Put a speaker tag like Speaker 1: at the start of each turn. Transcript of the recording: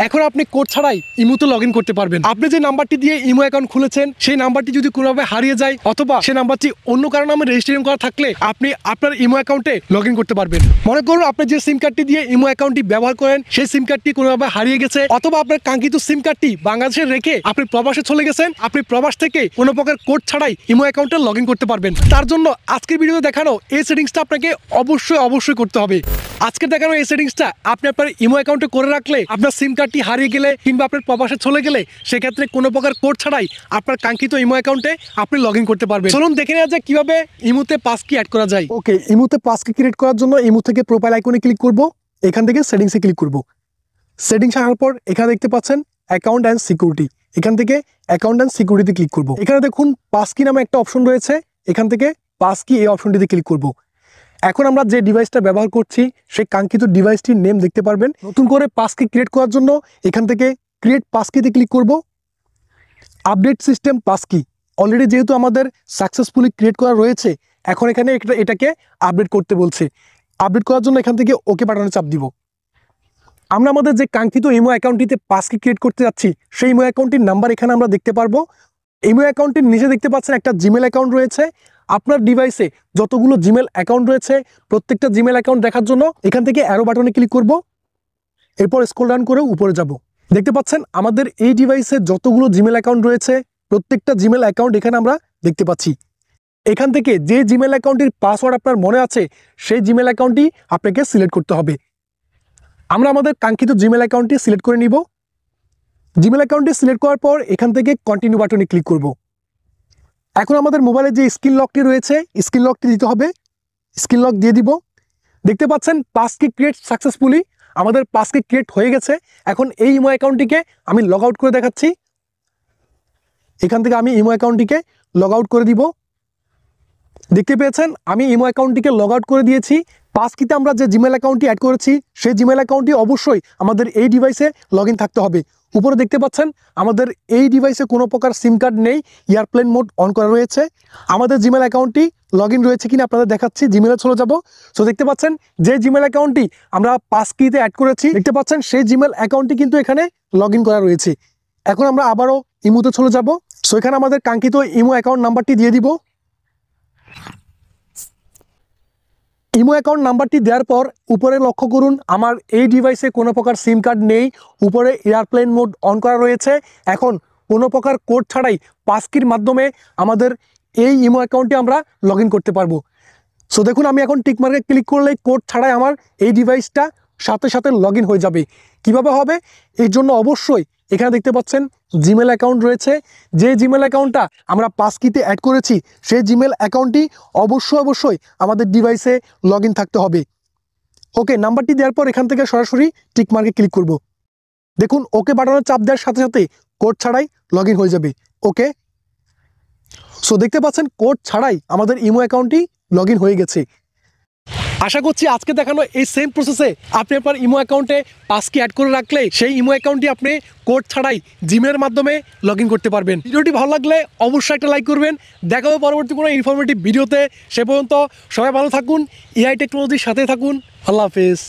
Speaker 1: এখন আপনি কোড ছাড়াই ইমোতে লগ ইন করতে পারবেন। আপনি যে নাম্বারটি দিয়ে ইমো অ্যাকাউন্ট খুলেছেন সেই নাম্বারটি যদি কোনোভাবে হারিয়ে যায় অথবা সেই নাম্বারটি অন্য কারো নামে রেজিস্ট্রেশন করা থাকলে আপনি আপনার ইমো অ্যাকাউন্টে লগ ইন করতে পারবেন। মনে করুন আপনি যে সিম কার্ডটি দিয়ে ইমো অ্যাকাউন্টটি ব্যবহার করেন সেই সিম কার্ডটি কোনোভাবে হারিয়ে গেছে অথবা আপনার কাঙ্ক্ষিত সিম কার্ডটি বাংলাদেশে রেখে আপনি প্রবাসে চলে গেছেন। আপনি প্রবাস থেকে কোনো প্রকার কোড ছাড়াই ইমো অ্যাকাউন্টে লগ ইন করতে পারবেন। তার জন্য আজকের ভিডিওতে দেখানো এই সেটিংসটা আপনাকে অবশ্যই করতে হবে। আজকে দেখানো এই সেটিংসটা আপনি আপনার ইমো অ্যাকাউন্টে করে রাখলে আপনার সিম কার্ডটি হারিয়ে গেলে কিংবা আপনার প্রবাসে চলে গেলে সেক্ষেত্রে কোনো প্রকার কোড ছাড়াই আপনার কাঙ্ক্ষিত ইমো অ্যাকাউন্টে আপনি লগ ইন করতে পারবেন। চলুন দেখে নেওয়া যায় কিভাবে ইমোতে পাসকি অ্যাড করা যায়। ওকে, ইমোতে পাসকি ক্রিয়েট করার জন্য ইমো থেকে প্রোফাইল আইকনে ক্লিক করব, এখান থেকে সেটিংসে ক্লিক করব। সেটিংস আসার পর এখানে দেখতে পাচ্ছেন অ্যাকাউন্ট অ্যান্ড সিকিউরিটি, এখান থেকে অ্যাকাউন্ট অ্যান্ড সিকিউরিটি ক্লিক করব। এখানে দেখুন পাসকি নামে একটা অপশন রয়েছে, এখান থেকে পাসকি এই অপশনটিতে ক্লিক করব। এখন আমরা যে ডিভাইসটা ব্যবহার করছি সেই কাঙ্ক্ষিত ডিভাইসটির নেম দেখতে পারবেন। নতুন করে পাসকি ক্রিয়েট করার জন্য এখান থেকে ক্রিয়েট পাসকিতে ক্লিক করব। আপডেট সিস্টেম পাসকি অলরেডি যেহেতু আমাদের সাকসেসফুলি ক্রিয়েট করা রয়েছে, এখন এখানে এটাকে আপডেট করতে বলছে। আপডেট করার জন্য এখান থেকে ওকে বাটনে চাপ দিব। আমরা আমাদের যে কাঙ্ক্ষিত ইমো অ্যাকাউন্টটিতে পাসকি ক্রিয়েট করতে যাচ্ছি সেই ইমো অ্যাকাউন্টটির নাম্বার এখানে আমরা দেখতে পারবো। ইমো অ্যাকাউন্টের নিচে দেখতে পাচ্ছেন একটা জিমেল অ্যাকাউন্ট রয়েছে। আপনার ডিভাইসে যতগুলো জিমেল অ্যাকাউন্ট রয়েছে প্রত্যেকটা জিমেল অ্যাকাউন্ট দেখার জন্য এখান থেকে অ্যারো বাটনে ক্লিক করব, এরপর স্ক্রল ডাউন করে উপরে যাব। দেখতে পাচ্ছেন আমাদের এই ডিভাইসে যতগুলো জিমেল অ্যাকাউন্ট রয়েছে প্রত্যেকটা জিমেল অ্যাকাউন্ট এখানে আমরা দেখতে পাচ্ছি। এখান থেকে যে জিমেল অ্যাকাউন্টের পাসওয়ার্ড আপনার মনে আছে সেই জিমেল অ্যাকাউন্টটি আপনাকে সিলেক্ট করতে হবে। আমরা আমাদের কাঙ্ক্ষিত জিমেল অ্যাকাউন্টটি সিলেক্ট করে নিব। জিমেল অ্যাকাউন্টটি সিলেক্ট করার পর এখান থেকে কন্টিনিউ বাটনে ক্লিক করব। এখন আমাদের মোবাইলে যে স্ক্রিন লকটি রয়েছে স্ক্রিন লকটি দিতে হবে, স্ক্রিন লক দিয়ে দিব। দেখতে পাচ্ছেন পাসকি ক্রিয়েট সাকসেসফুলি, আমাদের পাসকি ক্রিয়েট হয়ে গেছে। এখন এই ইমো অ্যাকাউন্টটিকে আমি লগ আউট করে দেখাচ্ছি। এখান থেকে আমি ইমো অ্যাকাউন্টটিকে লগ আউট করে দিব। দেখতে পেয়েছেন আমি ইমো অ্যাকাউন্টটিকে লগ আউট করে দিয়েছি। পাসকিতে আমরা যে জিমেল অ্যাকাউন্টটি অ্যাড করেছি সেই জিমেল অ্যাকাউন্টটি অবশ্যই আমাদের এই ডিভাইসে লগ ইন থাকতে হবে। উপরে দেখতে পাচ্ছেন আমাদের এই ডিভাইসে কোনো প্রকার সিম কার্ড নেই, এয়ারপ্লেন মোড অন করা রয়েছে। আমাদের জিমেল অ্যাকাউন্টটি লগ ইন রয়েছে কিনা আপনাদের দেখাচ্ছি। জিমেলে চলে যাব। সো দেখতে পাচ্ছেন যে জিমেল অ্যাকাউন্টটি আমরা পাসকিতে অ্যাড করেছি দেখতে পাচ্ছেন সেই জিমেল অ্যাকাউন্টটি কিন্তু এখানে লগ ইন করা রয়েছে। এখন আমরা আবারও ইমোতে চলে যাব। সো এখানে আমাদের কাঙ্ক্ষিত ইমো অ্যাকাউন্ট নাম্বারটি দিয়ে দিব। ইমো অ্যাকাউন্ট নাম্বারটি দেওয়ার পর উপরে লক্ষ্য করুন আমার এই ডিভাইসে কোনো প্রকার সিম কার্ড নেই, উপরে এয়ারপ্লেন মোড অন করা রয়েছে। এখন কোনো প্রকার কোড ছাড়াই পাসকির মাধ্যমে আমাদের এই ইমো অ্যাকাউন্টে আমরা লগ ইন করতে পারবো। সো দেখুন আমি এখন টিকমার্কে ক্লিক করলে কোড ছাড়াই আমার এই ডিভাইসটা সাথে সাথে লগ ইন হয়ে যাবে। কিভাবে হবে এর জন্য অবশ্যই এখানে দেখতে পাচ্ছেন জিমেল অ্যাকাউন্ট রয়েছে। যে জিমেল অ্যাকাউন্টটা আমরা পাসকিতে অ্যাড করেছি সেই জিমেল অ্যাকাউন্টটি অবশ্যই আমাদের ডিভাইসে লগ ইন থাকতে হবে। ওকে, নাম্বারটি দেওয়ার পর এখান থেকে সরাসরি টিকমার্কে ক্লিক করব। দেখুন ওকে বাটনের চাপ দেওয়ার সাথে সাথে কোড ছাড়াই লগ ইন হয়ে যাবে। ওকে, সো দেখতে পাচ্ছেন কোড ছাড়াই আমাদের ইমো অ্যাকাউন্টটি লগ ইন হয়ে গেছে। আশা করছি আজকে দেখানো এই সেম প্রসেসে আপনি আপনার ইমো অ্যাকাউন্টে পাসকি অ্যাড করে রাখলে সেই ইমো অ্যাকাউন্টটি আপনি কোড ছাড়াই জিমেলের মাধ্যমে লগ ইন করতে পারবেন। ভিডিওটি ভালো লাগলে অবশ্যই একটা লাইক করবেন। দেখা হবে পরবর্তী কোনো ইনফরমেটিভ ভিডিওতে। সে পর্যন্ত সবাই ভালো থাকুন, এআই টেকনোলজির সাথে থাকুন। আল্লাহ হাফেজ।